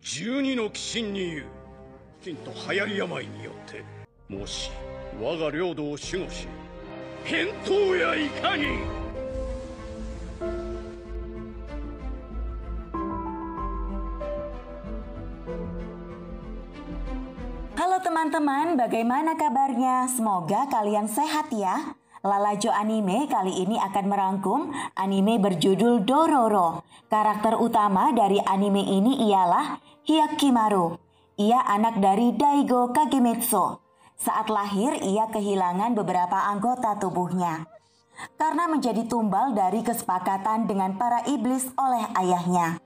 12の鬼神に言う。金と流行り病によってもし我が領土を守護し返答やいかに。Halo teman-teman, bagaimana kabarnya? Semoga kalian sehat ya. Lalajo Anime kali ini akan merangkum anime berjudul Dororo. Karakter utama dari anime ini ialah Hyakimaru. Ia anak dari Daigo Kagemitsu. Saat lahir, ia kehilangan beberapa anggota tubuhnya karena menjadi tumbal dari kesepakatan dengan para iblis oleh ayahnya.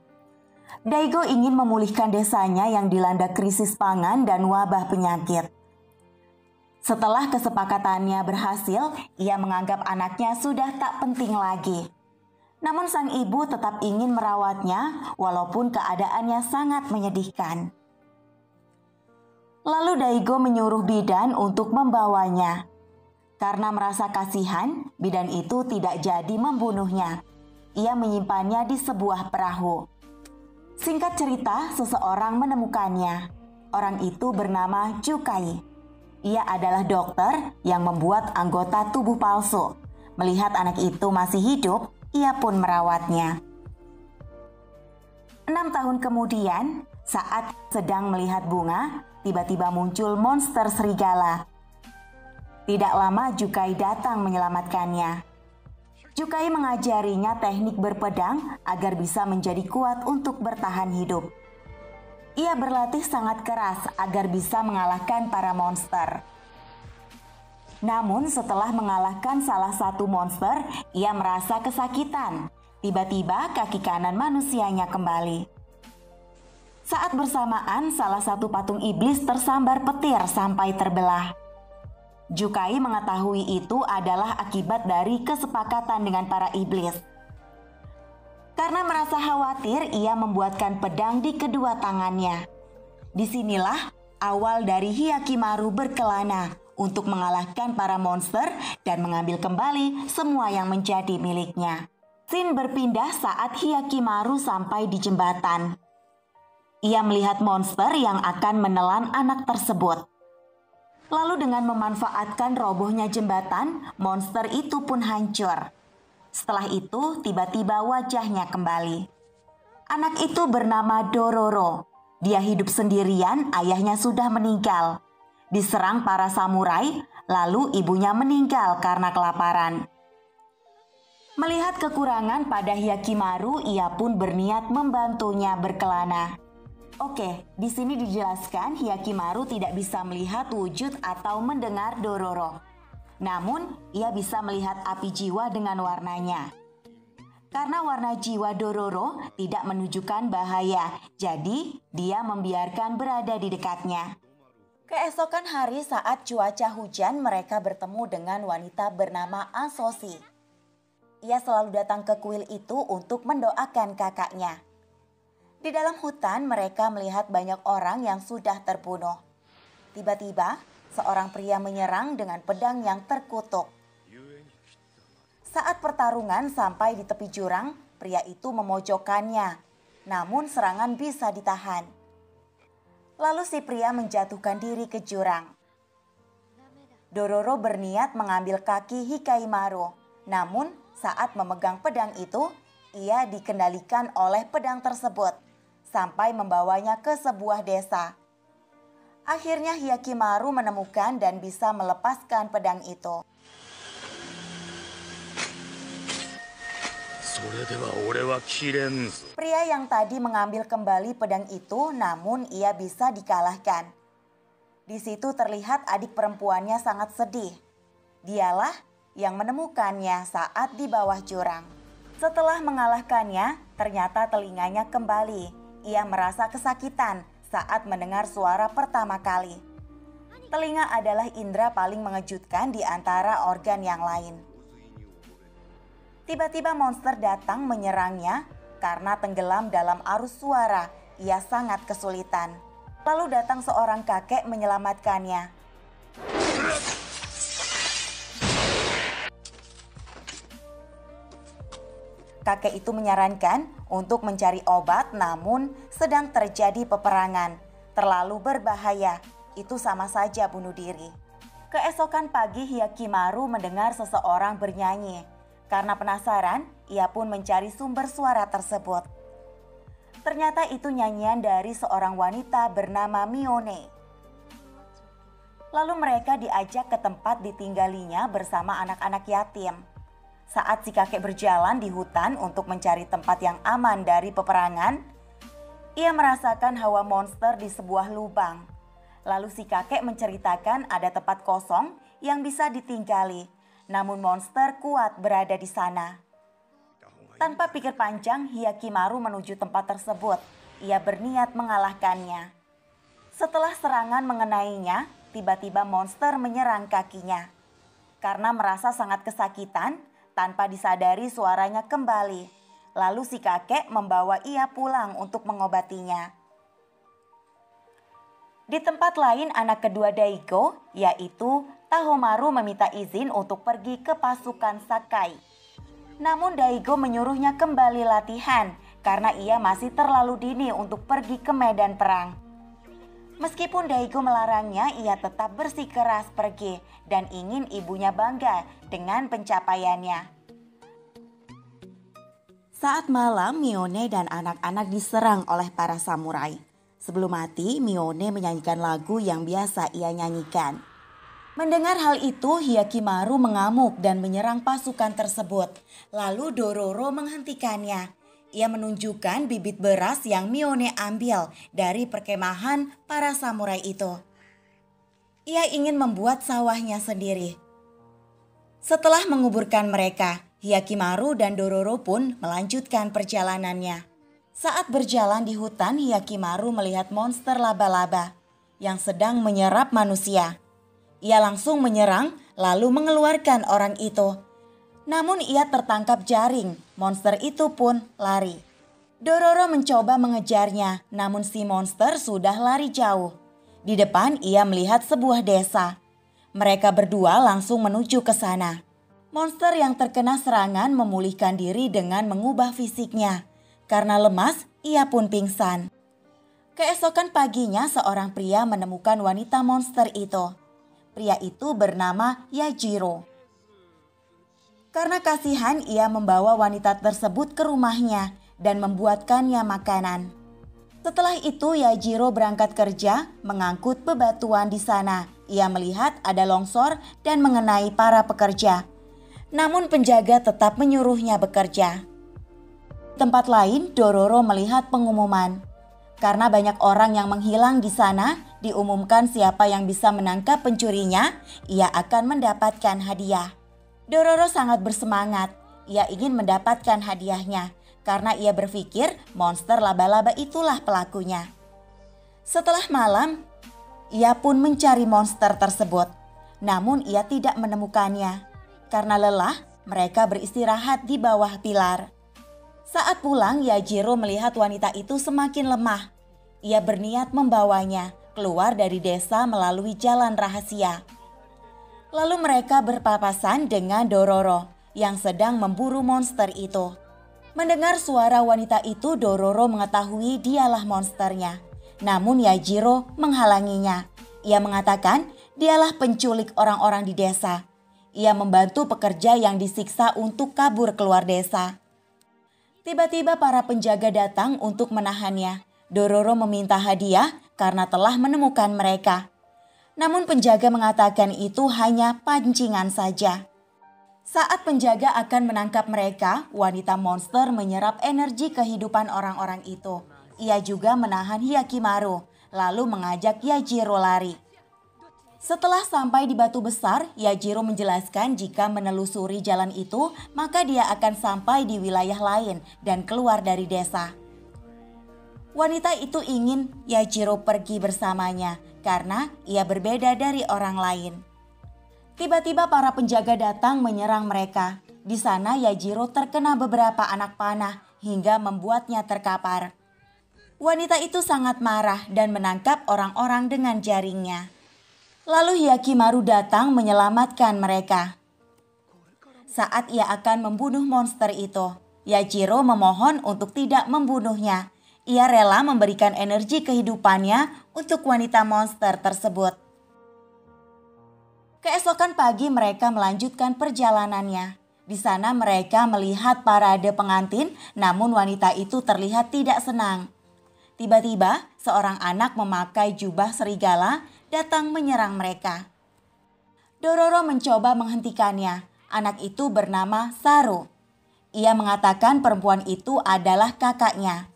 Daigo ingin memulihkan desanya yang dilanda krisis pangan dan wabah penyakit. Setelah kesepakatannya berhasil, ia menganggap anaknya sudah tak penting lagi. Namun sang ibu tetap ingin merawatnya walaupun keadaannya sangat menyedihkan. Lalu Daigo menyuruh bidan untuk membawanya. Karena merasa kasihan, bidan itu tidak jadi membunuhnya. Ia menyimpannya di sebuah perahu. Singkat cerita, seseorang menemukannya. Orang itu bernama Jukai. Ia adalah dokter yang membuat anggota tubuh palsu. Melihat anak itu masih hidup, ia pun merawatnya. 6 tahun kemudian, saat sedang melihat bunga, tiba-tiba muncul monster serigala. Tidak lama Jukai datang menyelamatkannya. Jukai mengajarinya teknik berpedang agar bisa menjadi kuat untuk bertahan hidup. Ia berlatih sangat keras agar bisa mengalahkan para monster. Namun setelah mengalahkan salah satu monster, ia merasa kesakitan. Tiba-tiba kaki kanan manusianya kembali. Saat bersamaan, salah satu patung iblis tersambar petir sampai terbelah. Jukai mengetahui itu adalah akibat dari kesepakatan dengan para iblis. Karena merasa khawatir, ia membuatkan pedang di kedua tangannya. Disinilah awal dari Hyakimaru berkelana untuk mengalahkan para monster dan mengambil kembali semua yang menjadi miliknya. Scene berpindah saat Hyakimaru sampai di jembatan. Ia melihat monster yang akan menelan anak tersebut. Lalu dengan memanfaatkan robohnya jembatan, monster itu pun hancur. Setelah itu, tiba-tiba wajahnya kembali. Anak itu bernama Dororo. Dia hidup sendirian, ayahnya sudah meninggal. Diserang para samurai, lalu ibunya meninggal karena kelaparan. Melihat kekurangan pada Hyakimaru, ia pun berniat membantunya berkelana. Oke, di sini dijelaskan Hyakimaru tidak bisa melihat wujud atau mendengar Dororo. Namun, ia bisa melihat api jiwa dengan warnanya. Karena warna jiwa Dororo tidak menunjukkan bahaya, jadi dia membiarkan berada di dekatnya. Keesokan hari saat cuaca hujan, mereka bertemu dengan wanita bernama Asoshi. Ia selalu datang ke kuil itu untuk mendoakan kakaknya. Di dalam hutan, mereka melihat banyak orang yang sudah terbunuh. Tiba-tiba, seorang pria menyerang dengan pedang yang terkutuk. Saat pertarungan sampai di tepi jurang, pria itu memojokkannya. Namun serangan bisa ditahan. Lalu si pria menjatuhkan diri ke jurang. Dororo berniat mengambil kaki Hyakimaru. Namun saat memegang pedang itu, ia dikendalikan oleh pedang tersebut sampai membawanya ke sebuah desa. Akhirnya Hyakimaru menemukan dan bisa melepaskan pedang itu. Pria yang tadi mengambil kembali pedang itu, namun ia bisa dikalahkan. Di situ terlihat adik perempuannya sangat sedih. Dialah yang menemukannya saat di bawah jurang. Setelah mengalahkannya, ternyata telinganya kembali. Ia merasa kesakitan saat mendengar suara pertama kali. Telinga adalah indera paling mengejutkan di antara organ yang lain. Tiba-tiba monster datang menyerangnya karena tenggelam dalam arus suara. Ia sangat kesulitan. Lalu datang seorang kakek menyelamatkannya. Kakek itu menyarankan untuk mencari obat, namun sedang terjadi peperangan. Terlalu berbahaya, itu sama saja bunuh diri. Keesokan pagi Hyakimaru mendengar seseorang bernyanyi. Karena penasaran, ia pun mencari sumber suara tersebut. Ternyata itu nyanyian dari seorang wanita bernama Mione. Lalu mereka diajak ke tempat ditinggalinya bersama anak-anak yatim. Saat si kakek berjalan di hutan untuk mencari tempat yang aman dari peperangan, ia merasakan hawa monster di sebuah lubang. Lalu si kakek menceritakan ada tempat kosong yang bisa ditinggali, namun monster kuat berada di sana. Tanpa pikir panjang, Hyakimaru menuju tempat tersebut. Ia berniat mengalahkannya. Setelah serangan mengenainya, tiba-tiba monster menyerang kakinya. Karena merasa sangat kesakitan, tanpa disadari suaranya kembali. Lalu si kakek membawa ia pulang untuk mengobatinya. Di tempat lain, anak kedua Daigo, yaitu Tahomaru, meminta izin untuk pergi ke pasukan Sakai. Namun Daigo menyuruhnya kembali latihan karena ia masih terlalu dini untuk pergi ke medan perang. Meskipun Daigo melarangnya, ia tetap bersikeras pergi dan ingin ibunya bangga dengan pencapaiannya. Saat malam, Mione dan anak-anak diserang oleh para samurai. Sebelum mati, Mione menyanyikan lagu yang biasa ia nyanyikan. Mendengar hal itu, Hyakimaru mengamuk dan menyerang pasukan tersebut. Lalu Dororo menghentikannya. Ia menunjukkan bibit beras yang Mione ambil dari perkemahan para samurai itu. Ia ingin membuat sawahnya sendiri. Setelah menguburkan mereka, Hyakimaru dan Dororo pun melanjutkan perjalanannya. Saat berjalan di hutan, Hyakimaru melihat monster laba-laba yang sedang menyerap manusia. Ia langsung menyerang lalu mengeluarkan orang itu. Namun ia tertangkap jaring, monster itu pun lari. Dororo mencoba mengejarnya, namun si monster sudah lari jauh. Di depan ia melihat sebuah desa. Mereka berdua langsung menuju ke sana. Monster yang terkena serangan memulihkan diri dengan mengubah fisiknya. Karena lemas, ia pun pingsan. Keesokan paginya seorang pria menemukan wanita monster itu. Pria itu bernama Yajiro. Karena kasihan, ia membawa wanita tersebut ke rumahnya dan membuatkannya makanan. Setelah itu Yajiro berangkat kerja mengangkut bebatuan di sana. Ia melihat ada longsor dan mengenai para pekerja. Namun penjaga tetap menyuruhnya bekerja. Tempat lain, Dororo melihat pengumuman. Karena banyak orang yang menghilang di sana, diumumkan siapa yang bisa menangkap pencurinya, ia akan mendapatkan hadiah. Dororo sangat bersemangat. Ia ingin mendapatkan hadiahnya karena ia berpikir monster laba-laba itulah pelakunya. Setelah malam, ia pun mencari monster tersebut. Namun ia tidak menemukannya. Karena lelah, mereka beristirahat di bawah pilar. Saat pulang, Yajiro melihat wanita itu semakin lemah. Ia berniat membawanya keluar dari desa melalui jalan rahasia. Lalu mereka berpapasan dengan Dororo yang sedang memburu monster itu. Mendengar suara wanita itu, Dororo mengetahui dialah monsternya. Namun Yajiro menghalanginya. Ia mengatakan dialah penculik orang-orang di desa. Ia membantu pekerja yang disiksa untuk kabur keluar desa. Tiba-tiba para penjaga datang untuk menahannya. Dororo meminta hadiah karena telah menemukan mereka. Namun penjaga mengatakan itu hanya pancingan saja. Saat penjaga akan menangkap mereka, wanita monster menyerap energi kehidupan orang-orang itu. Ia juga menahan Hyakimaru, lalu mengajak Yajiro lari. Setelah sampai di batu besar, Yajiro menjelaskan jika menelusuri jalan itu, maka dia akan sampai di wilayah lain dan keluar dari desa. Wanita itu ingin Yajiro pergi bersamanya karena ia berbeda dari orang lain. Tiba-tiba para penjaga datang menyerang mereka. Di sana Yajiro terkena beberapa anak panah hingga membuatnya terkapar. Wanita itu sangat marah dan menangkap orang-orang dengan jaringnya. Lalu Hyakimaru datang menyelamatkan mereka. Saat ia akan membunuh monster itu, Yajiro memohon untuk tidak membunuhnya. Ia rela memberikan energi kehidupannya untuk wanita monster tersebut. Keesokan pagi mereka melanjutkan perjalanannya. Di sana mereka melihat parade pengantin, namun wanita itu terlihat tidak senang. Tiba-tiba seorang anak memakai jubah serigala datang menyerang mereka. Dororo mencoba menghentikannya. Anak itu bernama Saru. Ia mengatakan perempuan itu adalah kakaknya.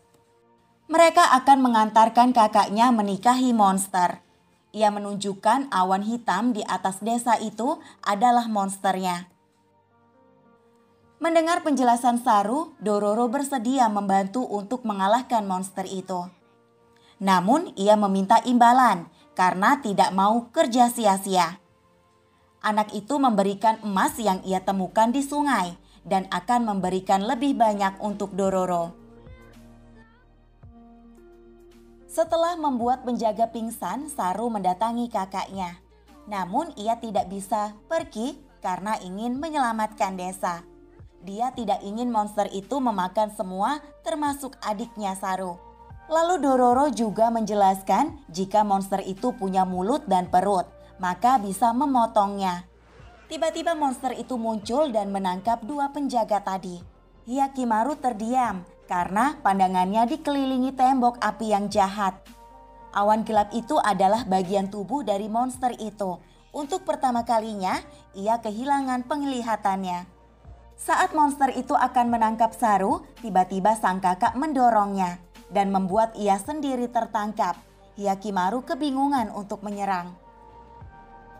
Mereka akan mengantarkan kakaknya menikahi monster. Ia menunjukkan awan hitam di atas desa itu adalah monsternya. Mendengar penjelasan Saru, Dororo bersedia membantu untuk mengalahkan monster itu. Namun ia meminta imbalan karena tidak mau kerja sia-sia. Anak itu memberikan emas yang ia temukan di sungai dan akan memberikan lebih banyak untuk Dororo. Setelah membuat penjaga pingsan, Saru mendatangi kakaknya. Namun ia tidak bisa pergi karena ingin menyelamatkan desa. Dia tidak ingin monster itu memakan semua termasuk adiknya Saru. Lalu Dororo juga menjelaskan jika monster itu punya mulut dan perut, maka bisa memotongnya. Tiba-tiba monster itu muncul dan menangkap dua penjaga tadi. Hyakimaru terdiam karena pandangannya dikelilingi tembok api yang jahat. Awan gelap itu adalah bagian tubuh dari monster itu. Untuk pertama kalinya, ia kehilangan penglihatannya. Saat monster itu akan menangkap Saru, tiba-tiba sang kakak mendorongnya dan membuat ia sendiri tertangkap. Hyakimaru kebingungan untuk menyerang.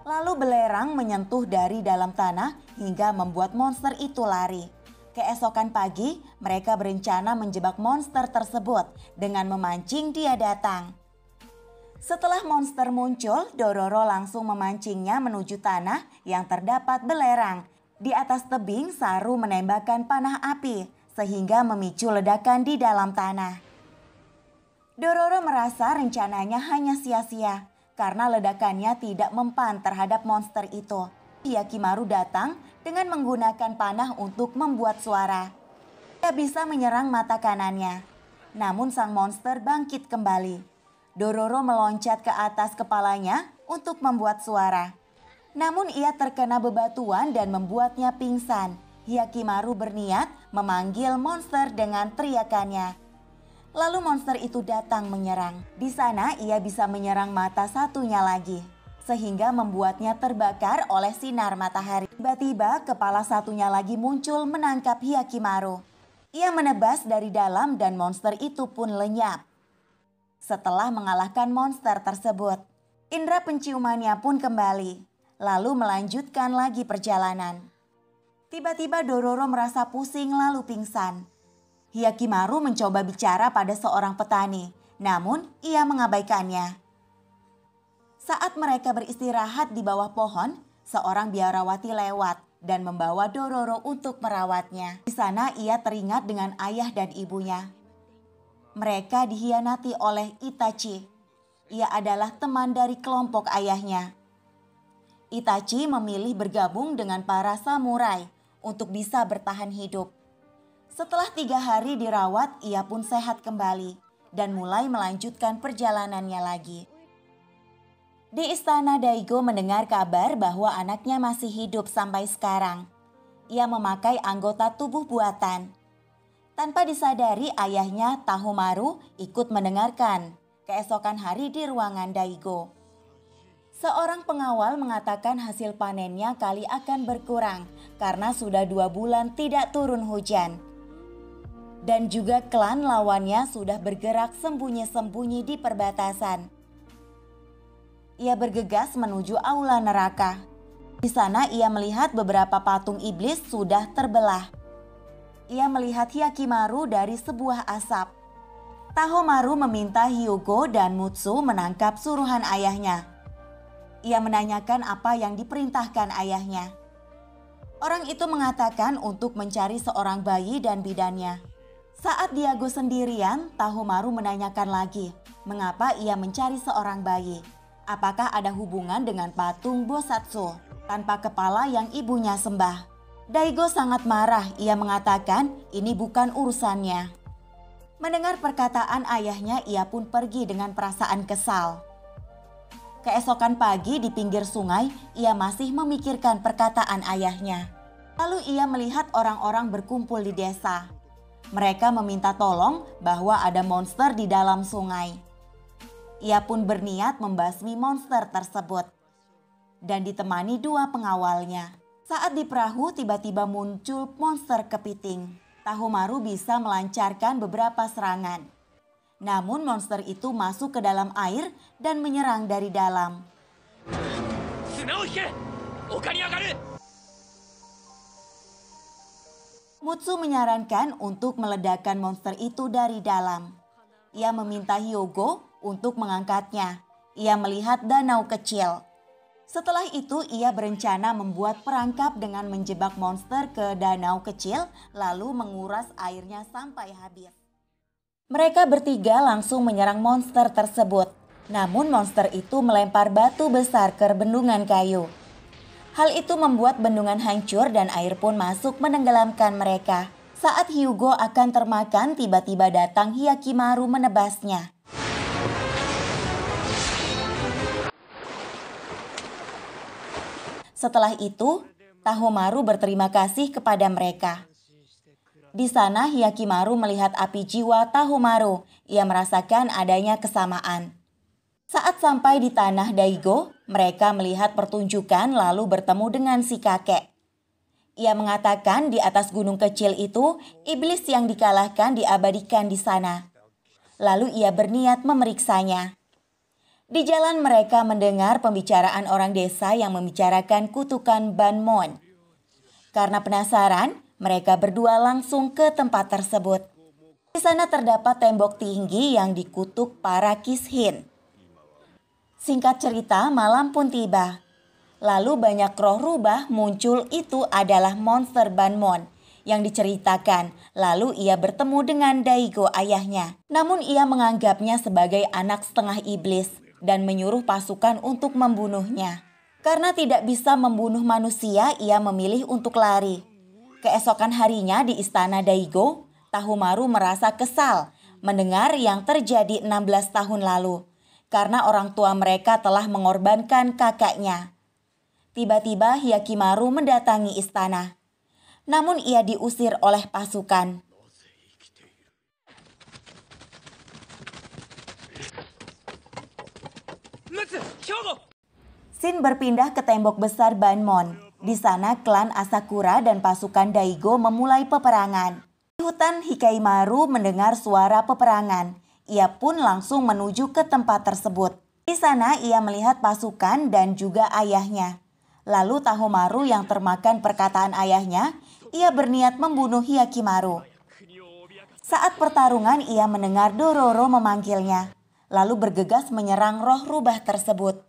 Lalu belerang menyentuh dari dalam tanah hingga membuat monster itu lari. Keesokan pagi, mereka berencana menjebak monster tersebut dengan memancing dia datang. Setelah monster muncul, Dororo langsung memancingnya menuju tanah yang terdapat belerang. Di atas tebing, Saru menembakkan panah api sehingga memicu ledakan di dalam tanah. Dororo merasa rencananya hanya sia-sia karena ledakannya tidak mempan terhadap monster itu. Hyakimaru datang dengan menggunakan panah untuk membuat suara. Dia bisa menyerang mata kanannya. Namun sang monster bangkit kembali. Dororo meloncat ke atas kepalanya untuk membuat suara. Namun ia terkena bebatuan dan membuatnya pingsan. Hyakimaru berniat memanggil monster dengan teriakannya. Lalu monster itu datang menyerang. Di sana ia bisa menyerang mata satunya lagi, sehingga membuatnya terbakar oleh sinar matahari. Tiba-tiba kepala satunya lagi muncul menangkap Hyakimaru. Ia menebas dari dalam dan monster itu pun lenyap. Setelah mengalahkan monster tersebut, indera penciumannya pun kembali. Lalu melanjutkan lagi perjalanan. Tiba-tiba Dororo merasa pusing lalu pingsan. Hyakimaru mencoba bicara pada seorang petani, namun ia mengabaikannya. Saat mereka beristirahat di bawah pohon, seorang biarawati lewat dan membawa Dororo untuk merawatnya. Di sana ia teringat dengan ayah dan ibunya. Mereka dikhianati oleh Itachi. Ia adalah teman dari kelompok ayahnya. Itachi memilih bergabung dengan para samurai untuk bisa bertahan hidup. Setelah 3 hari dirawat, ia pun sehat kembali dan mulai melanjutkan perjalanannya lagi. Di istana Daigo mendengar kabar bahwa anaknya masih hidup sampai sekarang. Ia memakai anggota tubuh buatan. Tanpa disadari ayahnya Tahomaru ikut mendengarkan keesokan hari di ruangan Daigo. Seorang pengawal mengatakan hasil panennya kali akan berkurang karena sudah 2 bulan tidak turun hujan. Dan juga klan lawannya sudah bergerak sembunyi-sembunyi di perbatasan. Ia bergegas menuju aula neraka. Di sana ia melihat beberapa patung iblis sudah terbelah. Ia melihat Hyakimaru dari sebuah asap. Tahomaru meminta Hyugo dan Mutsu menangkap suruhan ayahnya. Ia menanyakan apa yang diperintahkan ayahnya. Orang itu mengatakan untuk mencari seorang bayi dan bidannya. Saat Diago sendirian, Tahomaru menanyakan lagi, mengapa ia mencari seorang bayi. Apakah ada hubungan dengan patung Bosatsu tanpa kepala yang ibunya sembah? Daigo sangat marah. Ia mengatakan ini bukan urusannya. Mendengar perkataan ayahnya, ia pun pergi dengan perasaan kesal. Keesokan pagi di pinggir sungai, ia masih memikirkan perkataan ayahnya. Lalu ia melihat orang-orang berkumpul di desa. Mereka meminta tolong bahwa ada monster di dalam sungai. Ia pun berniat membasmi monster tersebut dan ditemani 2 pengawalnya. Saat di perahu tiba-tiba muncul monster kepiting. Tahumaru bisa melancarkan beberapa serangan. Namun monster itu masuk ke dalam air dan menyerang dari dalam. Mutsu menyarankan untuk meledakkan monster itu dari dalam. Ia meminta Hyogo untuk mengangkatnya. Ia melihat danau kecil. Setelah itu ia berencana membuat perangkap dengan menjebak monster ke danau kecil lalu menguras airnya sampai habis. Mereka bertiga langsung menyerang monster tersebut. Namun monster itu melempar batu besar ke bendungan kayu. Hal itu membuat bendungan hancur dan air pun masuk menenggelamkan mereka. Saat Hyugo akan termakan, tiba-tiba datang Hyakimaru menebasnya. Setelah itu, Tahomaru berterima kasih kepada mereka. Di sana Hyakimaru melihat api jiwa Tahomaru. Ia merasakan adanya kesamaan. Saat sampai di tanah Daigo, mereka melihat pertunjukan lalu bertemu dengan si kakek. Ia mengatakan di atas gunung kecil itu, iblis yang dikalahkan diabadikan di sana. Lalu ia berniat memeriksanya. Di jalan mereka mendengar pembicaraan orang desa yang membicarakan kutukan Banmon. Karena penasaran, mereka berdua langsung ke tempat tersebut. Di sana terdapat tembok tinggi yang dikutuk para Kishin. Singkat cerita, malam pun tiba. Lalu banyak roh rubah muncul, itu adalah monster Banmon yang diceritakan. Lalu ia bertemu dengan Daigo ayahnya. Namun ia menganggapnya sebagai anak setengah iblis dan menyuruh pasukan untuk membunuhnya. Karena tidak bisa membunuh manusia, ia memilih untuk lari. Keesokan harinya di istana Daigo, Tahomaru merasa kesal mendengar yang terjadi 16 tahun lalu. Karena orang tua mereka telah mengorbankan kakaknya. Tiba-tiba Hyakimaru mendatangi istana. Namun ia diusir oleh pasukan. Shin berpindah ke tembok besar Banmon. Di sana klan Asakura dan pasukan Daigo memulai peperangan. Di hutan Hikaimaru mendengar suara peperangan. Ia pun langsung menuju ke tempat tersebut. Di sana ia melihat pasukan dan juga ayahnya. Lalu Tahomaru yang termakan perkataan ayahnya, ia berniat membunuh Hyakimaru. Saat pertarungan ia mendengar Dororo memanggilnya. Lalu bergegas menyerang roh rubah tersebut.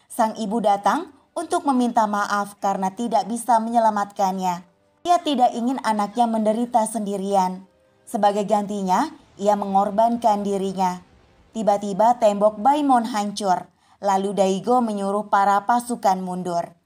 Sang ibu datang untuk meminta maaf karena tidak bisa menyelamatkannya. Ia tidak ingin anaknya menderita sendirian. Sebagai gantinya, ia mengorbankan dirinya. Tiba-tiba tembok Baimon hancur. Lalu Daigo menyuruh para pasukan mundur.